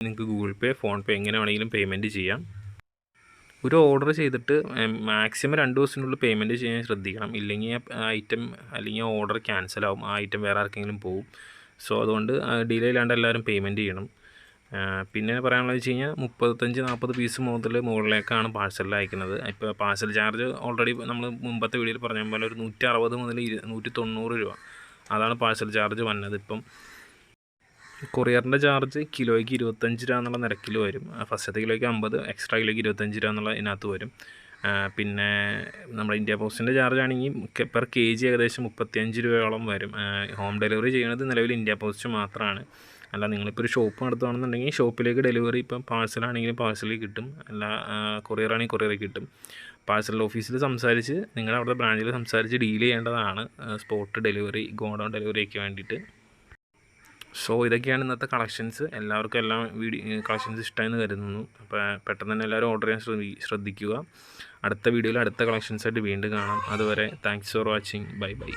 നിങ്ങൾക്ക് ഗൂഗിൾ പേ, ഫോൺ പേ എങ്ങനെ വേണമെങ്കിലും പേയ്മെൻറ്റ് ചെയ്യാം. ഒരു ഓർഡർ ചെയ്തിട്ട് മാക്സിമം 2 ദിവസത്തിനുള്ളിൽ പേയ്മെൻറ്റ് ചെയ്യാൻ ശ്രദ്ധിക്കണം. ഇല്ലെങ്കിൽ ഐറ്റം അല്ലെങ്കിൽ ഓർഡർ ക്യാൻസലാവും, ആ ഐറ്റം വേറെ ആർക്കെങ്കിലും പോവും. സോ അതുകൊണ്ട് ഡിലേ ഇല്ലാണ്ട് എല്ലാവരും പേയ്മെൻറ്റ് ചെയ്യണം. പിന്നെ പറയാനുള്ളത് വെച്ച് കഴിഞ്ഞാൽ 35-40 പീസ് മുകളിലേക്കാണ് പാഴ്സലിൽ അയക്കുന്നത്. ഇപ്പോൾ പാഴ്സൽ ചാർജ് ഓൾറെഡി നമ്മൾ മുമ്പത്തെ വീഡിയോയിൽ പറഞ്ഞ പോലെ ഒരു 160 മുതൽ 190 രൂപ, അതാണ് പാഴ്സൽ ചാർജ് വന്നത്. ഇപ്പം കൊറിയറിൻ്റെ ചാർജ് കിലോയ്ക്ക് 25 രൂപ എന്നുള്ള നിരക്കിൽ വരും. ഫസ്റ്റത്തെ കിലോയ്ക്ക് 50, എക്സ്ട്രാ കിലോയ്ക്ക് 25 രൂപ എന്നുള്ള ഇതിനകത്ത് വരും. പിന്നെ നമ്മുടെ ഇന്ത്യ പോസ്റ്റിൻ്റെ ചാർജ് ആണെങ്കിൽ പെർ kg ഏകദേശം 35 രൂപയോളം വരും. ഹോം ഡെലിവറി ചെയ്യുന്നത് നിലവിൽ ഇന്ത്യ പോസ്റ്റ് മാത്രമാണ്. അല്ല, നിങ്ങളിപ്പോൾ ഒരു ഷോപ്പ് നടത്തുകയാണെന്നുണ്ടെങ്കിൽ ഷോപ്പിലേക്ക് ഡെലിവറി ഇപ്പം പാഴ്സലാണെങ്കിലും പാഴ്സലിൽ കിട്ടും, അല്ല കൊറിയറാണെങ്കിൽ കൊറിയറിൽ കിട്ടും. പാഴ്സൽ ഓഫീസിൽ സംസാരിച്ച് നിങ്ങളുടെ അവിടെ ബ്രാഞ്ചിൽ സംസാരിച്ച് ഡീൽ ചെയ്യേണ്ടതാണ് സ്പോട്ട് ഡെലിവറി, ഗോഡൗൺ ഡെലിവറിക്ക് വേണ്ടിയിട്ട്. സോ ഇതൊക്കെയാണ് ഇന്നത്തെ കളക്ഷൻസ്. എല്ലാവർക്കും എല്ലാം കളക്ഷൻസ് ഇഷ്ടമായെന്ന് കരുതുന്നു. അപ്പോൾ പെട്ടെന്ന് തന്നെ എല്ലാവരും ഓർഡർ ചെയ്യാൻ ശ്രദ്ധിക്കുക. അടുത്ത വീഡിയോയിൽ അടുത്ത കളക്ഷൻസായിട്ട് വീണ്ടും കാണാം. അതുവരെ thanks for watching. Bye bye.